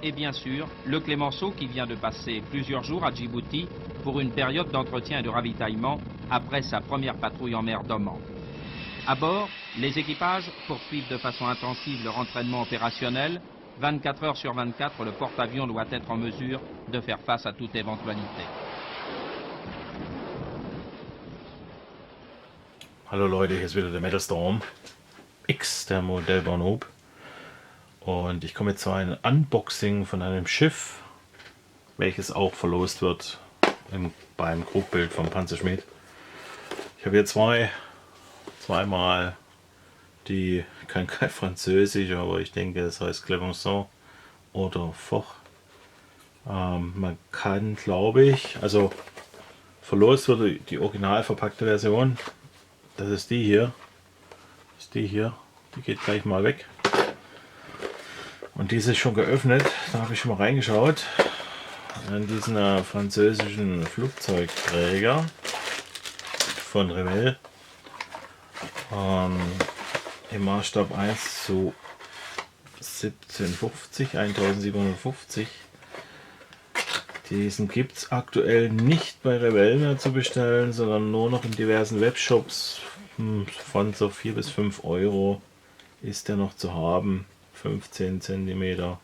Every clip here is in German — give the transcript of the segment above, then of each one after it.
Et bien sûr, le Clémenceau qui vient de passer plusieurs jours à Djibouti pour une période d'entretien et de ravitaillement après sa première patrouille en mer d'Oman. À bord, les équipages poursuivent de façon intensive leur entraînement opérationnel. 24 heures sur 24, le porte-avions doit être en mesure de faire face à toute éventualité. Hallo Leute, hier ist wieder der Metal Storm X, der Modellbahnhof. Und ich komme jetzt zu einem Unboxing von einem Schiff, welches auch verlost wird beim Krugbild vom Panzerschmied. Ich habe hier zweimal die, kein Französisch, aber ich denke es heißt Clemenceau oder Foch. Man kann, glaube ich, also verlost wird die original verpackte Version. Das ist die hier. Die geht gleich mal weg. Und diese ist schon geöffnet. Da habe ich schon mal reingeschaut. An diesen französischen Flugzeugträger von Revell. Im Maßstab 1:1750, 1750. Diesen gibt es aktuell nicht bei Revell mehr zu bestellen, sondern nur noch in diversen Webshops. Von so 4 bis 5 Euro ist der noch zu haben. 15 cm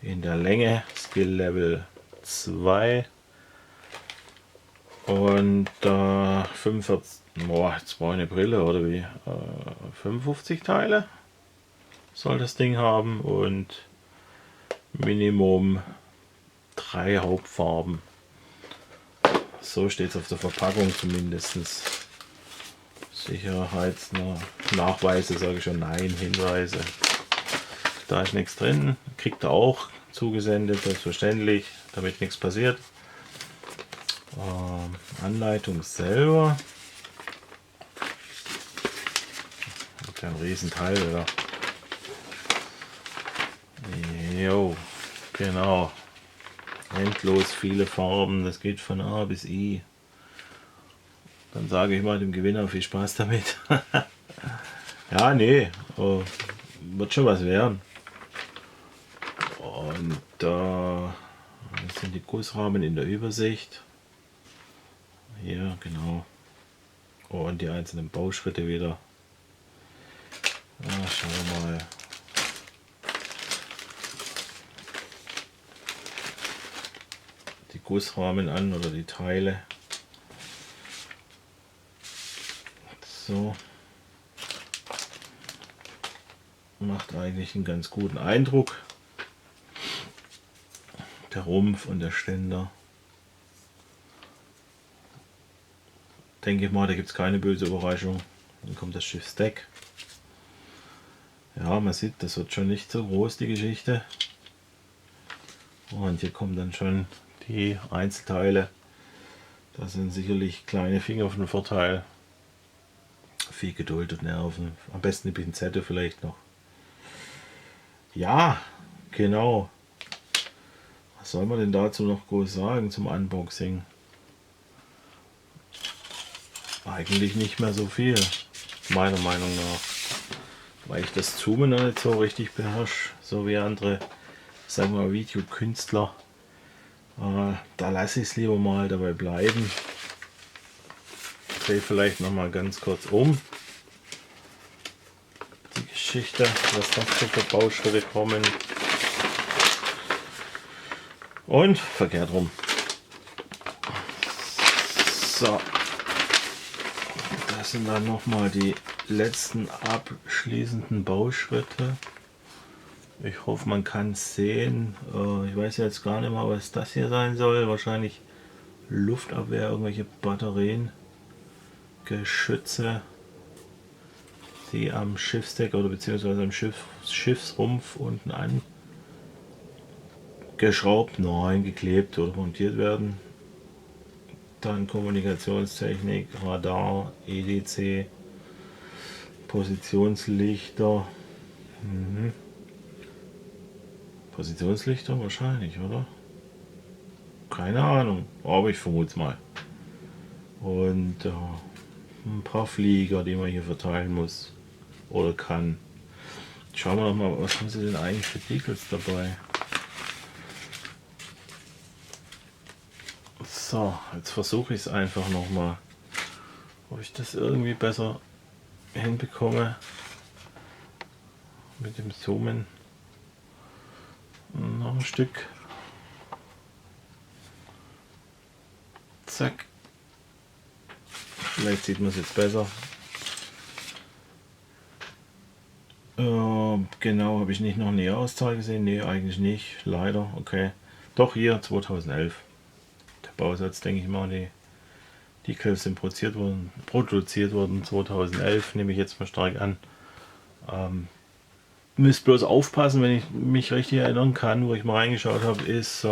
in der Länge, Skill Level 2 und 45, jetzt brauche ich eine Brille oder wie, 55 Teile soll das Ding haben und Minimum 3 Hauptfarben. So steht es auf der Verpackung zumindest. Sicherheitsnachweise sage ich schon, nein, Hinweise. Da ist nichts drin, kriegt er auch zugesendet, selbstverständlich, damit nichts passiert. Anleitung selber. Hat ja ein Riesenteil, oder? Jo, genau. Endlos viele Farben, das geht von A bis I. Dann sage ich mal dem Gewinner viel Spaß damit. Ja, nee, wird schon was werden. Und das sind die Gussrahmen in der Übersicht. Hier, genau. Und die einzelnen Bauschritte wieder. Schauen wir mal. Die Gussrahmen an oder die Teile. So. Macht eigentlich einen ganz guten Eindruck. Der Rumpf und der Ständer. Denke ich mal, da gibt es keine böse Überraschung. Dann kommt das Schiffsdeck. Ja, man sieht, das wird schon nicht so groß, die Geschichte. Und hier kommen dann schon die Einzelteile. Da sind sicherlich kleine Finger von Vorteil. Viel Geduld und Nerven. Am besten eine Pinzette vielleicht noch. Ja, genau. Was soll man denn dazu noch groß sagen zum Unboxing? Eigentlich nicht mehr so viel, meiner Meinung nach. Weil ich das Zoomen noch nicht so richtig beherrsche, so wie andere, sagen wir mal, Videokünstler. Da lasse ich es lieber mal dabei bleiben. Ich drehe vielleicht noch mal ganz kurz um. Die Geschichte, was noch für Bauschritte kommen. Und verkehrt rum. So. Das sind dann noch mal die letzten abschließenden Bauschritte. Ich hoffe, man kann es sehen. Ich weiß jetzt gar nicht mal, was das hier sein soll. Wahrscheinlich Luftabwehr, irgendwelche Batterien, Geschütze, die am Schiffsdeck oder beziehungsweise am Schiffsrumpf unten an geschraubt, nein, geklebt oder montiert werden. Dann Kommunikationstechnik, Radar, EDC, Positionslichter. Positionslichter wahrscheinlich, oder? Keine Ahnung, aber ich vermute es mal. Und ein paar Flieger, die man hier verteilen muss oder kann. Schauen wir noch mal, was haben sie denn eigentlich für Decals dabei? So, jetzt versuche ich es einfach nochmal, ob ich das irgendwie besser hinbekomme mit dem Zoomen. Noch ein Stück. Zack. Vielleicht sieht man es jetzt besser. Genau, habe ich nicht noch eine Jahreszahl gesehen? Nee, eigentlich nicht. Leider, okay. Doch, hier 2011. Der Bausatz, denke ich mal, die Decals sind produziert worden 2011, nehme ich jetzt mal stark an. Müsst bloß aufpassen, wenn ich mich richtig erinnern kann, wo ich mal reingeschaut habe, ist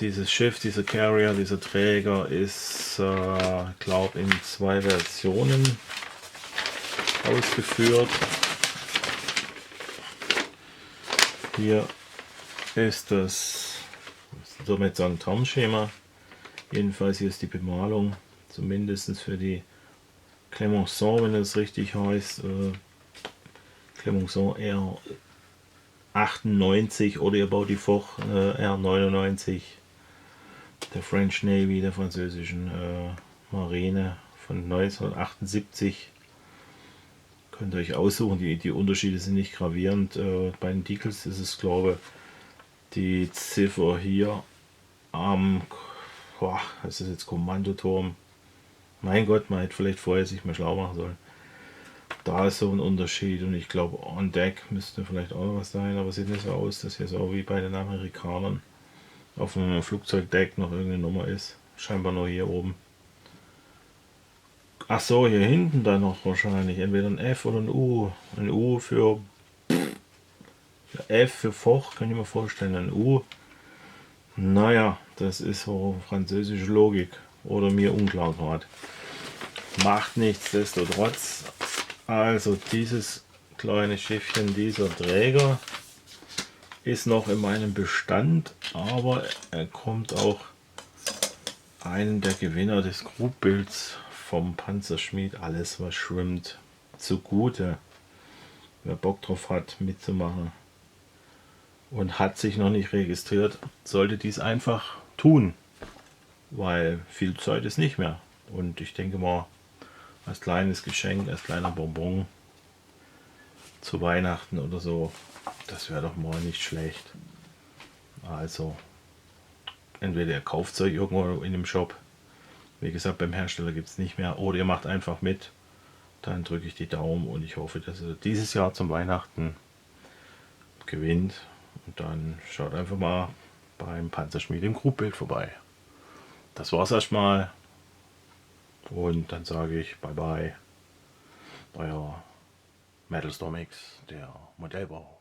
dieses Schiff, dieser Carrier, dieser Träger ist, glaube in 2 Versionen ausgeführt. Hier ist das, was soll man jetzt sagen, Tarnschema. Jedenfalls hier ist die Bemalung, zumindest für die Clemenceau, wenn das richtig heißt. Clemenceau R98 oder ihr baut die Foch R99 der French Navy, der französischen Marine von 1978. Könnt ihr euch aussuchen, die Unterschiede sind nicht gravierend. Bei den Decals ist es, glaube ich, die Ziffer hier am, das ist jetzt Kommandoturm. Mein Gott, man hätte vielleicht vorher sich mal schlau machen sollen. Da ist so ein Unterschied und ich glaube, on Deck müsste vielleicht auch noch was sein, aber sieht nicht so aus, dass hier so wie bei den Amerikanern auf dem Flugzeugdeck noch irgendeine Nummer ist. Scheinbar nur hier oben. Ach so, hier hinten dann noch wahrscheinlich entweder ein F oder ein U. Ein U für F für Foch, kann ich mir vorstellen. Ein U. Naja, das ist so französische Logik oder mir unklar gerade. Macht nichtsdestotrotz. Also dieses kleine Schiffchen, dieser Träger ist noch in meinem Bestand, aber er kommt auch einen der Gewinner des Group-Builds vom Panzerschmied Alles was schwimmt zugute. Wer Bock drauf hat mitzumachen und hat sich noch nicht registriert, sollte dies einfach tun, weil viel Zeit ist nicht mehr. Und ich denke mal, als kleines Geschenk, als kleiner Bonbon zu Weihnachten oder so, das wäre doch mal nicht schlecht. Also entweder ihr kauft es euch irgendwo in dem Shop, wie gesagt beim Hersteller gibt es nicht mehr, oder ihr macht einfach mit, dann drücke ich die Daumen und ich hoffe, dass ihr dieses Jahr zum Weihnachten gewinnt und dann schaut einfach mal beim Panzerschmied im Group-Build vorbei. Das war's erstmal und dann sage ich bye bye, euer Metal Storm X, der Modellbau.